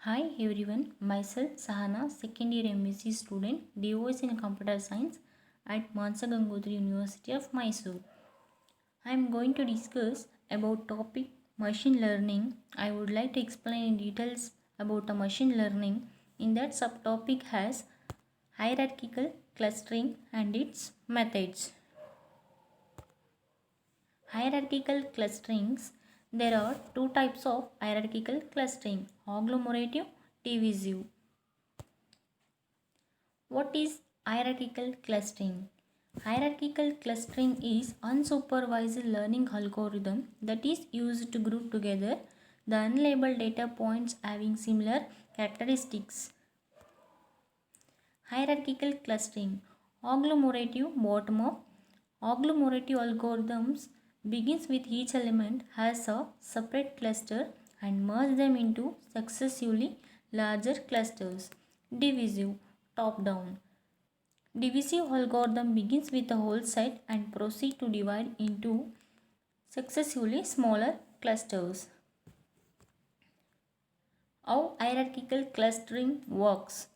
Hi everyone, myself Sahana, second year MSc student, DOS in Computer Science at Mansa Gangotri University of Mysore. I am going to discuss about topic machine learning. I would like to explain in details about a machine learning. In that subtopic has hierarchical clustering and its methods. Hierarchical clusterings. There are two types of hierarchical clustering: agglomerative, divisive. What is hierarchical clustering? Hierarchical clustering is unsupervised learning algorithm that is used to group together the unlabeled data points having similar characteristics. Hierarchical clustering. Agglomerative bottom-up. Agglomerative algorithms begins with each element has a separate cluster and merge them into successively larger clusters. Divisive top-down. Divisive algorithm begins with a whole set and proceed to divide into successively smaller clusters. How hierarchical clustering works.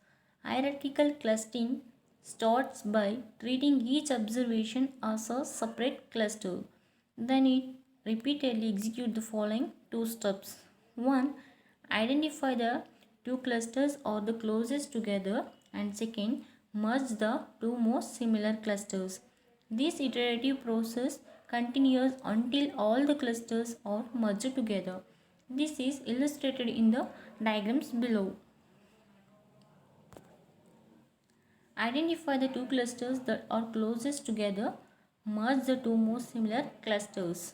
Hierarchical clustering starts by treating each observation as a separate cluster. Then it repeatedly executes the following two steps. 1. Identify the two clusters or the closest together, and second, merge the two most similar clusters. This iterative process continues until all the clusters are merged together. This is illustrated in the diagrams below. Identify the two clusters that are closest together. Merge the two most similar clusters.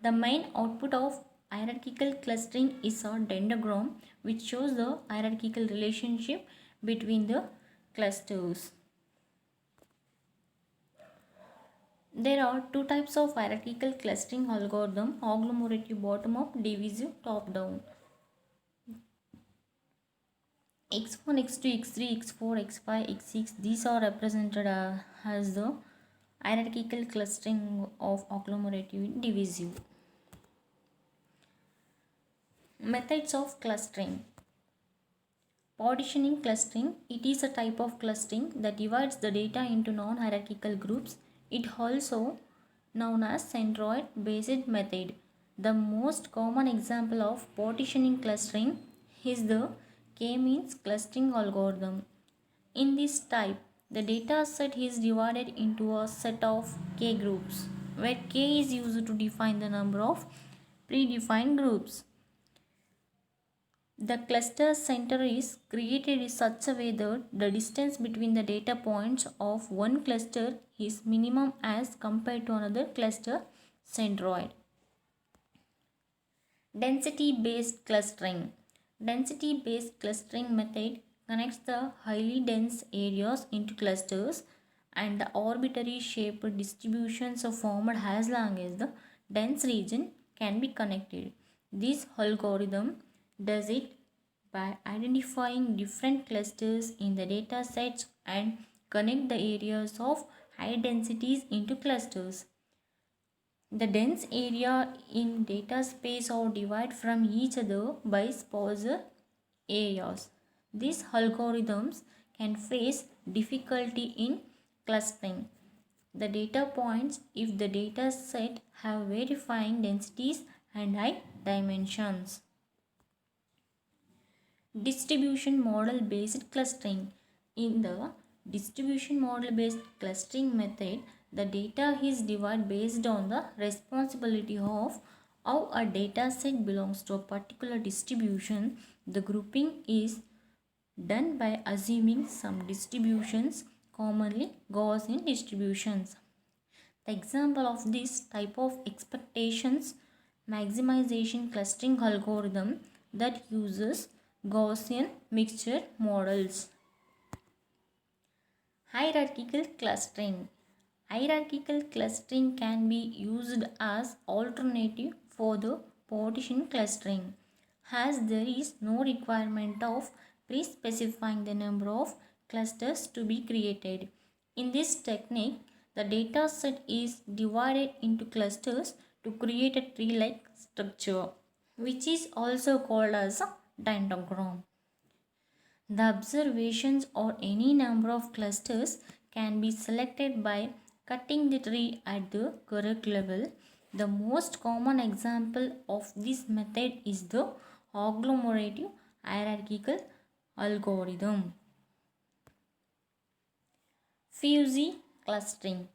The main output of hierarchical clustering is a dendrogram which shows the hierarchical relationship between the clusters. There are two types of hierarchical clustering algorithm: agglomerative bottom-up, divisive top-down. x1, x2, x3, x4, x5, x6, these are represented as the hierarchical clustering of agglomerative divisive. Methods of clustering. Partitioning clustering. It is a type of clustering that divides the data into non-hierarchical groups. It also known as centroid based method. The most common example of partitioning clustering is the k-means clustering algorithm. In this type, the data set is divided into a set of k groups, where k is used to define the number of predefined groups. The cluster center is created in such a way that the distance between the data points of one cluster is minimum as compared to another cluster centroid. Density-based clustering. Density-based clustering method connects the highly dense areas into clusters, and the arbitrary shaped distributions are formed as long as the dense region can be connected. This algorithm does it by identifying different clusters in the data sets and connect the areas of high densities into clusters. The dense area in data space are divided from each other by sparser areas. These algorithms can face difficulty in clustering the data points if the data set have varying densities and high dimensions. Distribution model based clustering. In the distribution model based clustering method, the data is divided based on the responsibility of how a data set belongs to a particular distribution. The grouping is done by assuming some distributions, commonly Gaussian distributions. The example of this type of expectations maximization clustering algorithm that uses Gaussian mixture models. Hierarchical clustering. Hierarchical clustering can be used as alternative for the partition clustering, as there is no requirement of pre-specifying the number of clusters to be created. In this technique, the data set is divided into clusters to create a tree-like structure, which is also called as a dendrogram. The observations or any number of clusters can be selected by cutting the tree at the correct level. The most common example of this method is the agglomerative hierarchical algorithm. Fuzzy clustering.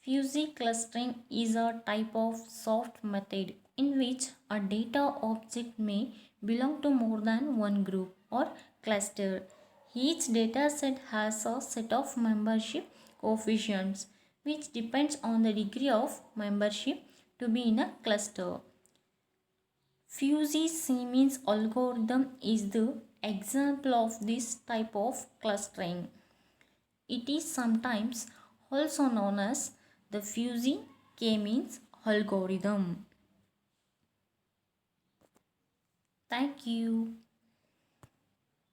Fuzzy clustering is a type of soft method in which a data object may belong to more than one group or cluster. Each data set has a set of membership coefficients which depends on the degree of membership to be in a cluster. Fuzzy Siemens algorithm is the example of this type of clustering. It is sometimes also known as the Fuzzy K-means algorithm. Thank you.